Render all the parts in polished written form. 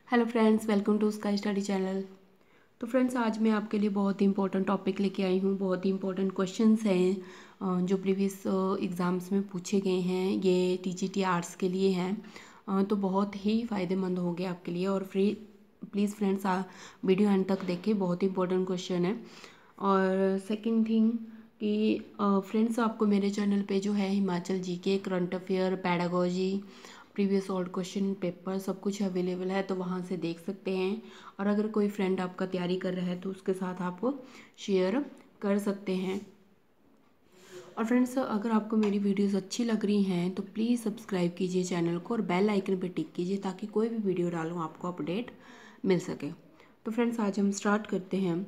Hello friends, welcome to Sky Study channel. तो friends, आज मैं आपके लिए बहुत ही इंपॉर्टेंट टॉपिक लेके आई हूँ। बहुत ही इंपॉर्टेंट क्वेश्चंस हैं जो प्रीवियस एग्ज़ाम्स में पूछे गए हैं। ये टीजीटी आर्ट्स के लिए हैं, तो बहुत ही फ़ायदेमंद होंगे आपके लिए। और प्लीज़ फ्रेंड्स, वीडियो एंड तक देखें, बहुत ही इंपॉर्टेंट क्वेश्चन है। और सेकेंड थिंग कि फ्रेंड्स, आपको मेरे चैनल पे जो है Himachal GK, current affair, pedagogy, previous old question paper सब कुछ अवेलेबल है, तो वहाँ से देख सकते हैं। और अगर कोई फ्रेंड आपका तैयारी कर रहा है तो उसके साथ आप शेयर कर सकते हैं। और फ्रेंड्स, अगर आपको मेरी वीडियोस अच्छी लग रही हैं तो प्लीज़ सब्सक्राइब कीजिए चैनल को और बेल आइकन पर टिक कीजिए ताकि कोई भी वीडियो डालूँ आपको अपडेट मिल सके। तो फ्रेंड्स, आज हम स्टार्ट करते हैं।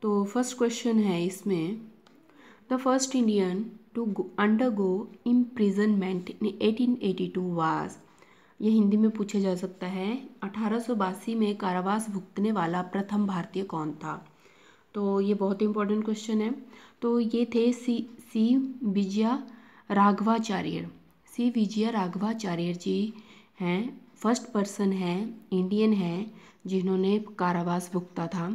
तो फर्स्ट क्वेश्चन है इसमें, the first Indian to undergo imprisonment in 1882 was. ये हिंदी में पूछा जा सकता है, 1882 में कारावास भुगतने वाला प्रथम भारतीय कौन था। तो ये बहुत इंपॉर्टेंट क्वेश्चन है। तो ये थे सी विजया राघवाचार्य। सी विजया राघवाचार्य जी हैं, फर्स्ट पर्सन है, इंडियन है जिन्होंने कारावास भुगता था।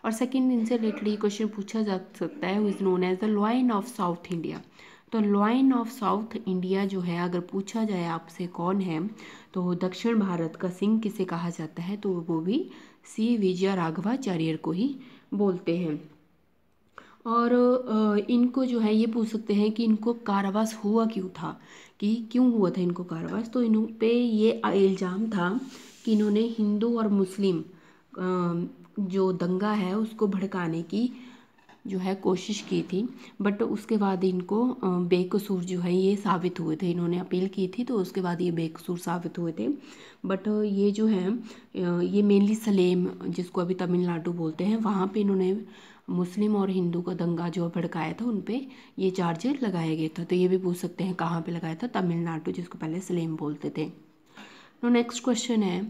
और सेकंड, इनसे रिलेटेड ये क्वेश्चन पूछा जा सकता है, who is known as the lion of South India. तो लॉयन ऑफ साउथ इंडिया जो है, अगर पूछा जाए आपसे कौन है, तो दक्षिण भारत का सिंह किसे कहा जाता है, तो वो भी सी विजया राघवाचार्य को ही बोलते हैं। और इनको जो है ये पूछ सकते हैं कि इनको कारावास हुआ क्यों था, कि क्यों हुआ था इनको कारावास। तो इन पे ये इल्ज़ाम था कि इन्होंने हिंदू और मुस्लिम जो दंगा है उसको भड़काने की जो है कोशिश की थी। बट उसके बाद इनको बेकसूर जो है ये साबित हुए थे। इन्होंने अपील की थी तो उसके बाद ये बेकसूर साबित हुए थे। बट ये जो है ये मेनली सलेम, जिसको अभी तमिलनाडु बोलते हैं, वहाँ पे इन्होंने मुस्लिम और हिंदू का दंगा जो भड़काया था, उन पे ये चार्ज लगाया गया था। तो ये भी पूछ सकते हैं कहाँ पे लगाया था, तमिलनाडु, जिसको पहले सलेम बोलते थे। तो नेक्स्ट क्वेश्चन है,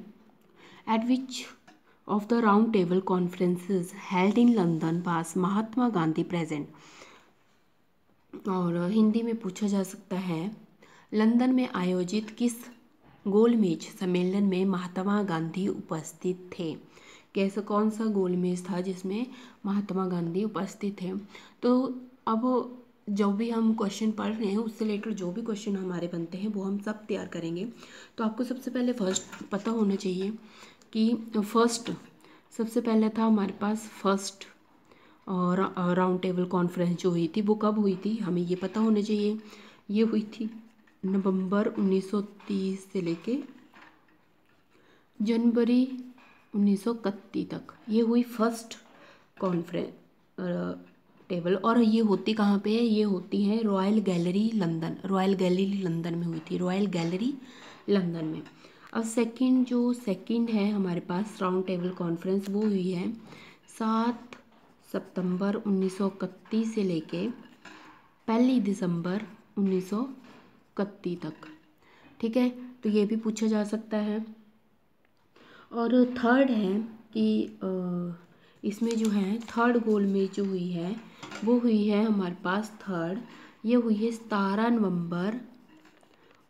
eight which of the round table conferences held in London was Mahatma Gandhi present. और हिंदी में पूछा जा सकता है, लंदन में आयोजित किस गोलमेज सम्मेलन में महात्मा गांधी उपस्थित थे। कैसा कौन सा गोलमेज था जिसमें महात्मा गांधी उपस्थित थे। तो अब जो भी हम क्वेश्चन पढ़ रहे हैं उससे रिलेटेड जो भी क्वेश्चन हमारे बनते हैं वो हम सब तैयार करेंगे। तो आपको सबसे पहले फर्स्ट पता होना चाहिए कि फर्स्ट सबसे पहले था हमारे पास फर्स्ट और राउंड टेबल कॉन्फ्रेंस जो हुई थी वो कब हुई थी, हमें ये पता होना चाहिए। ये हुई थी नवंबर 1930 से लेके जनवरी 1931 तक। ये हुई फर्स्ट कॉन्फ्रेंस टेबल। और ये होती कहाँ पे है, ये होती है royal gallery London. Royal gallery London में हुई थी, रॉयल गैलरी लंदन में। अब सेकंड है हमारे पास राउंड टेबल कॉन्फ्रेंस, वो हुई है 7 सितंबर 1931 से लेके 1 दिसंबर 1931 तक। ठीक है, तो ये भी पूछा जा सकता है। और थर्ड है कि इसमें जो है थर्ड गोल में जो हुई है वो हुई है हमारे पास थर्ड, ये हुई है 17 नवंबर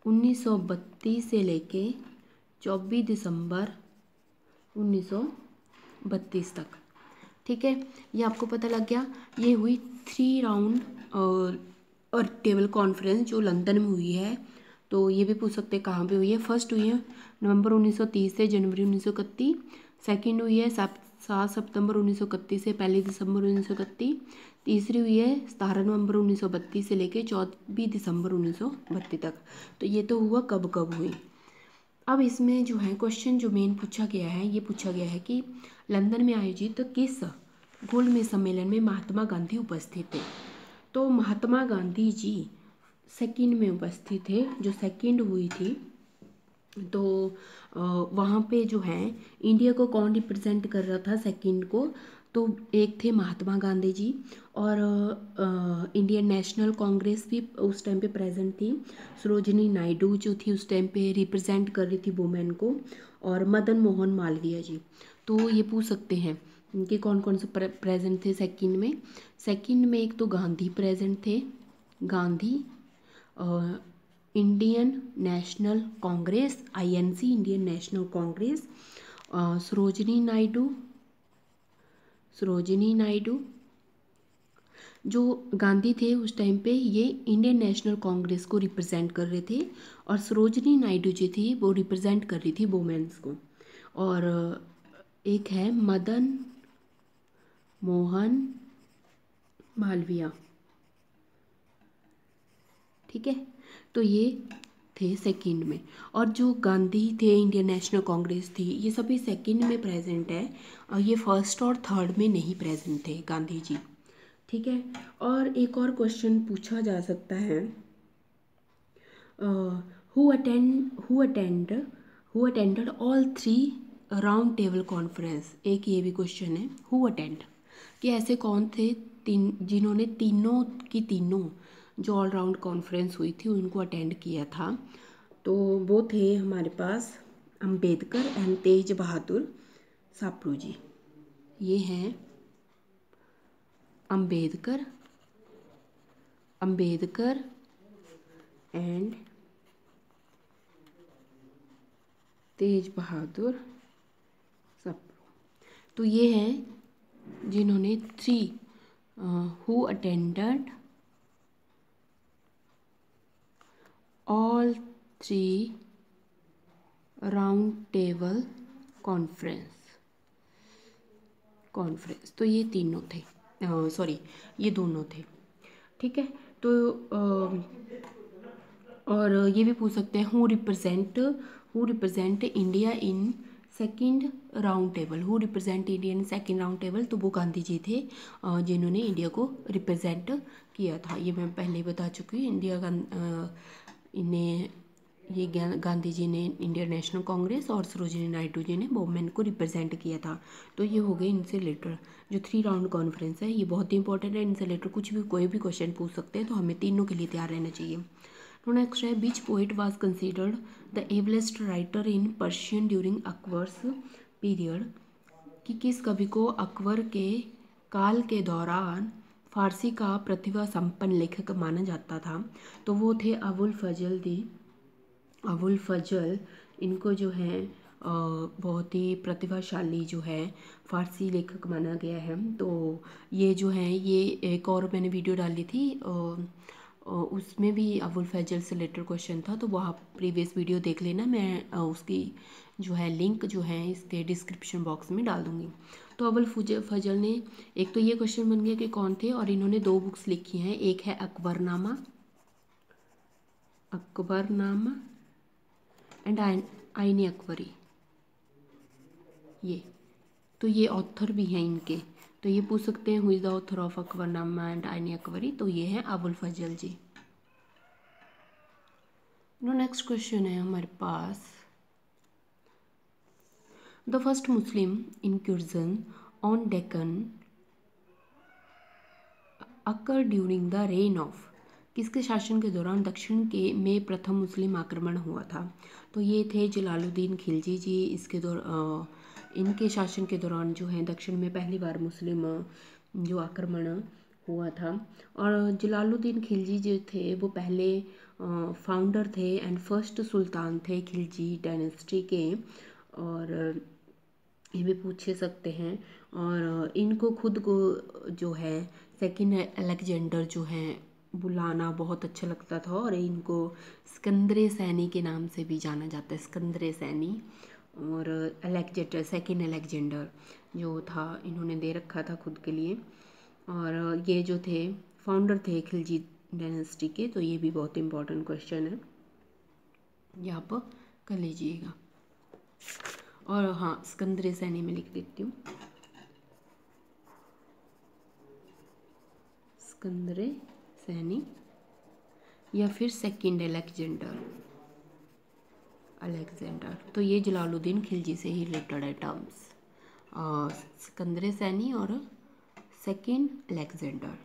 1932 से लेके 24 दिसंबर 1932 तक। ठीक है, ये आपको पता लग गया। ये हुई 3 राउंड और टेबल कॉन्फ्रेंस जो लंदन में हुई है। तो ये भी पूछ सकते हैं कहाँ पे हुई है। फर्स्ट हुई है नवंबर 1930 से जनवरी 1931। सेकंड हुई है 7 सितंबर 1931 से 1 दिसंबर 1931। तीसरी हुई है 17 नवंबर 1932 से लेके 24 दिसंबर 1932 तक। तो ये तो हुआ कब कब हुई। अब इसमें जो है क्वेश्चन जो मेन पूछा गया है, ये पूछा गया है कि लंदन में आयोजित किस गोलमेज सम्मेलन में महात्मा गांधी उपस्थित थे। तो महात्मा गांधी जी सेकंड में उपस्थित थे, जो सेकंड हुई थी। तो वहाँ पे जो है इंडिया को कौन रिप्रेजेंट कर रहा था सेकंड को, तो एक थे महात्मा गांधी जी। और इंडियन नेशनल कांग्रेस भी उस टाइम पे प्रेजेंट थी। सरोजिनी नायडू जो थी उस टाइम पे रिप्रेजेंट कर रही थी वुमेन को, और मदन मोहन मालवीय जी। तो ये पूछ सकते हैं कि कौन कौन से प्रेजेंट थे सेकंड में। सेकंड में एक तो गांधी प्रेजेंट थे, Gandhi, Indian national Congress, INC, Indian national Congress, Sarojini Naidu जो गांधी थे उस टाइम पे ये इंडियन नेशनल कांग्रेस को रिप्रेजेंट कर रहे थे, और सरोजिनी नायडू जी थी वो रिप्रेजेंट कर रही थी वुमेन्स को। और एक है मदन मोहन मालवीय, ठीक है। तो ये थे सेकंड में, और जो गांधी थे इंडियन नेशनल कांग्रेस थी ये सभी सेकंड में प्रेजेंट है, और ये फर्स्ट और थर्ड में नहीं प्रेजेंट थे गांधी जी, ठीक है। और एक और क्वेश्चन पूछा जा सकता है, who attended all 3 round table conference. एक ये भी क्वेश्चन है, हु अटेंड, कि ऐसे कौन थे जिन्होंने तीनों जो ऑल राउंड कॉन्फ्रेंस हुई थी उनको अटेंड किया था। तो वो थे हमारे पास अंबेडकर एंड तेज बहादुर सापरू जी। ये हैं अंबेडकर एंड तेज बहादुर सापरू। तो ये हैं जिन्होंने who attended all 3 round table conference. तो ये तीनों थे, ये दोनों थे, ठीक है। तो और ये भी पूछ सकते हैं who represent India in second round table. Who represent India in second round table, तो वो गांधी जी थे जिन्होंने इंडिया को रिप्रेजेंट किया था। ये मैं पहले ही बता चुकी हूँ। गांधी जी ने इंडियन नेशनल कांग्रेस और सरोजिनी नायडू जी ने वुमेन को रिप्रेजेंट किया था। तो ये हो गए इनसे रिलेटेड जो 3 राउंड कॉन्फ्रेंस है, ये बहुत ही इंपॉर्टेंट है। इनसे रिलेटेड कोई भी क्वेश्चन पूछ सकते हैं, तो हमें तीनों के लिए तैयार रहना चाहिए। तो नेक्स्ट है, which poet was considered the ablest writer in Persian during Akbar's period, कि किस कवि को अकबर के काल के दौरान फारसी का प्रतिभा संपन्न लेखक माना जाता था। तो वो थे अबुल फजल। इनको जो है बहुत ही प्रतिभाशाली जो है फारसी लेखक माना गया है। तो ये जो है, ये एक और मैंने वीडियो डाली थी, उसमें भी अबुल फजल से रिलेटेड क्वेश्चन था, तो वहाँ प्रीवियस वीडियो देख लेना। मैं उसकी जो है लिंक जो है इसके डिस्क्रिप्शन बॉक्स में डाल दूँगी। तो अबुल फजल ने, एक तो ये क्वेश्चन बन गया कि कौन थे, और इन्होंने 2 बुक्स लिखी हैं। एक है अकबरनामा एंड आईन अकबरी, ये तो ये ऑथर भी हैं इनके। तो ये पूछ सकते हैं who is the author of Akbarnama and Ain Akbari, तो ये हैं अबुल फजल जी। नेक्स्ट क्वेश्चन है हमारे पास, the first Muslim incursion on Deccan occur during the reign of, किसके शासन के दौरान दक्षिण के में प्रथम मुस्लिम आक्रमण हुआ था। तो ये थे जलालुद्दीन खिलजी जी। इनके शासन के दौरान जो है दक्षिण में पहली बार मुस्लिम जो आक्रमण हुआ था। और जलालुद्दीन खिलजी जो थे वो पहले फाउंडर थे एंड फर्स्ट सुल्तान थे खिलजी डायनेस्टी के, और ये भी पूछे सकते हैं। और इनको खुद को जो है सेकंड अलेक्जेंडर जो है बुलाना बहुत अच्छा लगता था, और इनको सिकंदर सैनी के नाम से भी जाना जाता है, सिकंदर सैनी। और सेकंड अलेक्जेंडर जो था इन्होंने दे रखा था खुद के लिए। और ये जो थे फाउंडर थे खिलजी डायनेस्टी के। तो ये भी बहुत इंपॉर्टेंट क्वेश्चन है, ये आप कर लीजिएगा। और हाँ, सिकंदर सैनी में लिख देती हूँ, सिकंदर सैनी या फिर सेकंड अलेक्जेंडर। तो ये जलालुद्दीन खिलजी से ही रिलेटेड है टर्म्स, सिकंदर सैनी और सेकंड अलेक्जेंडर।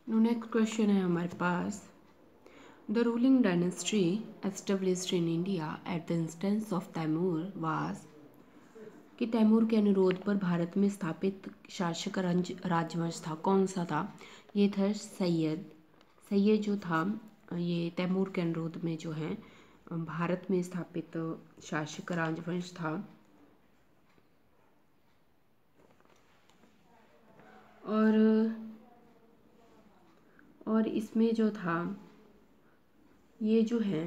नेक्स्ट क्वेश्चन है हमारे पास, the ruling dynasty established in India at the instance of Taimur was, कि तैमूर के अनुरोध पर भारत में स्थापित शासक राजवंश था, कौन सा था। ये था सैयद जो था, ये तैमूर के अनुरोध में जो है भारत में स्थापित शासक राजवंश था। और इसमें जो था, ये जो है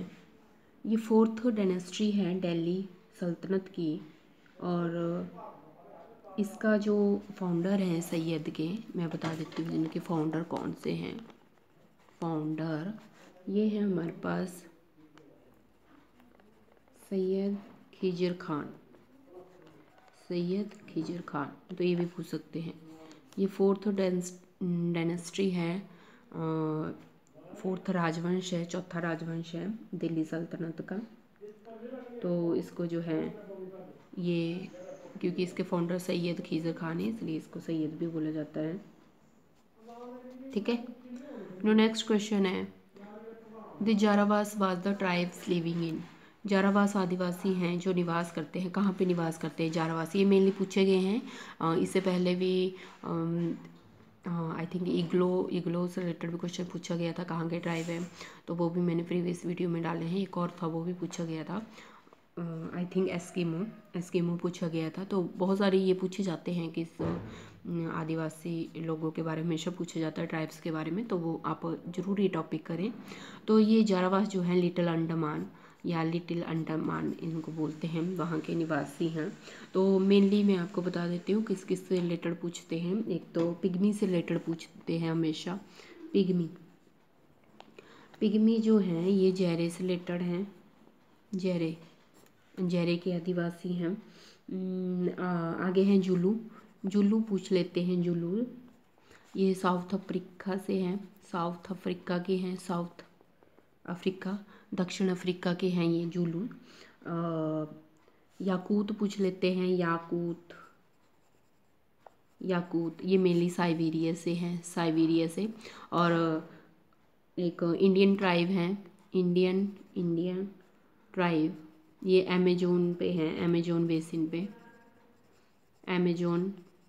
ये 4th डायनेस्टी है दिल्ली सल्तनत की। और इसका जो फाउंडर हैं सैयद के, मैं बता देती हूँ इनके फाउंडर कौन से हैं। फाउंडर ये है हमारे पास सैयद खिजर खान। सैयद खिजर खान, तो ये भी पूछ सकते हैं। ये 4th डायनेस्टी है, 4th राजवंश है, 4था राजवंश है दिल्ली सल्तनत का। तो इसको जो है ये, क्योंकि इसके फाउंडर सैयद खिजर खान है इसलिए इसको सैयद भी बोला जाता है। ठीक है। नो नेक्स्ट क्वेश्चन है, the Jarawas was the tribes living in. Jarawas आदिवासी हैं जो निवास करते हैं, कहाँ पे निवास करते हैं जारावासी, ये मेनली पूछे गए हैं। इससे पहले भी आई थिंक इग्लो से रिलेटेड भी क्वेश्चन पूछा गया था, कहाँ के ट्राइब है, तो वो भी मैंने प्रीवियस वीडियो में डाले हैं। एक और था वो भी पूछा गया था, आई थिंक एस्किमो पूछा गया था। तो बहुत सारे ये पूछे जाते हैं कि इस आदिवासी लोगों के बारे में हमेशा पूछा जाता है, ट्राइब्स के बारे में, तो वो आप ज़रूर ये टॉपिक करें। तो ये जारावास जो है लिटिल अंडमान या लिटिल अंडमान इनको बोलते हैं, वहाँ के निवासी हैं। तो मेनली मैं आपको बता देती हूँ किस किस से रिलेटेड पूछते हैं। एक तो पिग्मी से रिलेटेड पूछते हैं हमेशा। पिग्मी जो हैं ये जैरे से रिलेटेड हैं, जैरे के आदिवासी हैं। आगे हैं जुलू पूछ लेते हैं। जुलू ये साउथ अफ्रीका से हैं, साउथ अफ्रीका के हैं, साउथ अफ्रीका दक्षिण अफ्रीका के हैं ये जुलू। याकूत पूछ लेते हैं, याकूत ये मेनली साइबेरिया से हैं, साइबेरिया से। और एक इंडियन ट्राइब है, इंडियन ट्राइब, ये अमेजोन पे हैं, अमेजोन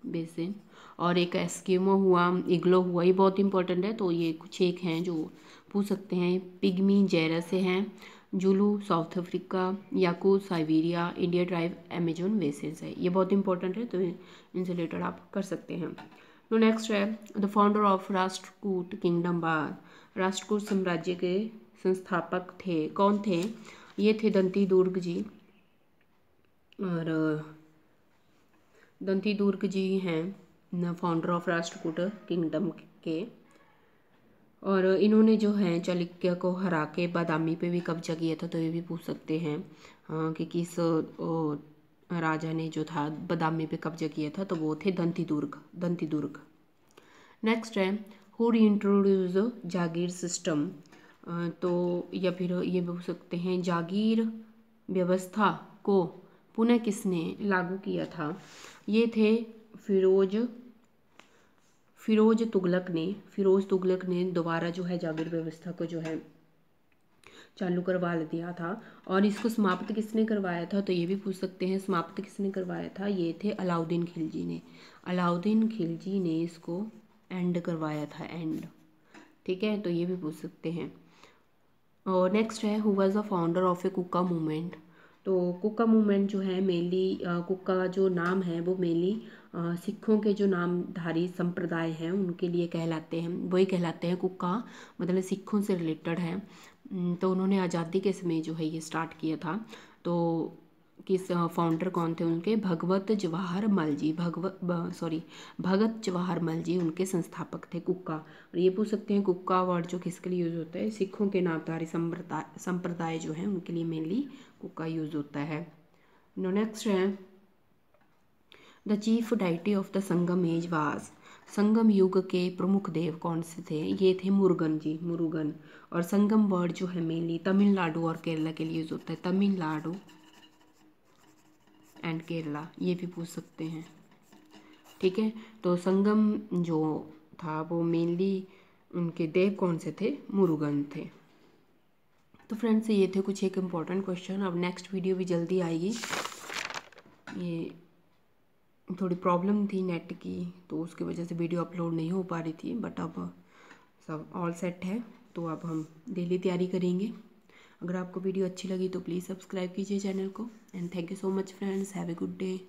बेसिन। और एक एस्किमो हुआ, इग्लो हुआ, ये बहुत इंपॉर्टेंट है। तो ये कुछ एक हैं जो पूछ सकते हैं। पिग्मी जैरा से हैं, Zulu South Africa, Yakut Siberia, India tribe Amazon basin है। ये बहुत इंपॉर्टेंट है, तो इनसे रिलेटेड आप कर सकते हैं। तो नेक्स्ट है the founder of Rashtrakuta kingdom बार। राष्ट्रकूट साम्राज्य के संस्थापक थे, कौन थे? ये थे दंती दुर्ग जी। और दंती दुर्ग जी हैं फाउंडर ऑफ राष्ट्रकूट किंगडम के। और इन्होंने जो है चालुक्य को हरा के बादामी पे भी कब्जा किया था, तो ये भी पूछ सकते हैं कि किस राजा ने जो था बादामी पे कब्जा किया था, तो वो थे दंती दुर्ग। नेक्स्ट है हु इंट्रोड्यूस जागीर सिस्टम। तो या फिर ये पूछ सकते हैं जागीर व्यवस्था को पुनः किसने लागू किया था? ये थे फिरोज तुगलक ने दोबारा जो है जागीर व्यवस्था को जो है चालू करवा दिया था। और इसको समाप्त किसने करवाया था? तो ये भी पूछ सकते हैं समाप्त किसने करवाया था? ये थे अलाउद्दीन खिलजी ने। अलाउद्दीन खिलजी ने इसको एंड करवाया था, एंड। ठीक है, तो ये भी पूछ सकते हैं। और नेक्स्ट है who was the founder of a Kuka movement. तो कुका मूवमेंट जो है मेनली कुका जो नाम है वो मेनली सिखों के जो नामधारी संप्रदाय हैं उनके लिए कहलाते हैं, वही कहलाते हैं कुका, मतलब सिखों से रिलेटेड है। तो उन्होंने आज़ादी के समय जो है ये स्टार्ट किया था। तो किस फाउंडर कौन थे उनके? भगत जवाहर मल जी उनके संस्थापक थे कुका। और ये पूछ सकते हैं कुका वर्ड जो किसके लिए यूज़ होता है? सिखों के नामधारी संप्रदाय जो हैं उनके लिए मेनली कुका यूज़ होता है। नेक्स्ट है the chief deity of the Sangam age was. Sangam युग के प्रमुख देव कौन से थे? ये थे मुरुगन। और संगम वर्ड जो है मेनली तमिलनाडु और केरला के लिए यूज होता है, तमिलनाडु एंड केरला, ये भी पूछ सकते हैं। ठीक है, तो संगम जो था वो मेनली उनके देव कौन से थे? मुरुगन थे। तो फ्रेंड्स ये थे कुछ एक इम्पॉर्टेंट क्वेश्चन। अब नेक्स्ट वीडियो भी जल्दी आएगी। ये थोड़ी प्रॉब्लम थी नेट की, तो उसकी वजह से वीडियो अपलोड नहीं हो पा रही थी, बट अब सब ऑल सेट है। तो अब हम डेली तैयारी करेंगे। अगर आपको वीडियो अच्छी लगी तो प्लीज़ सब्सक्राइब कीजिए चैनल को। And thank you so much friends, have a good day.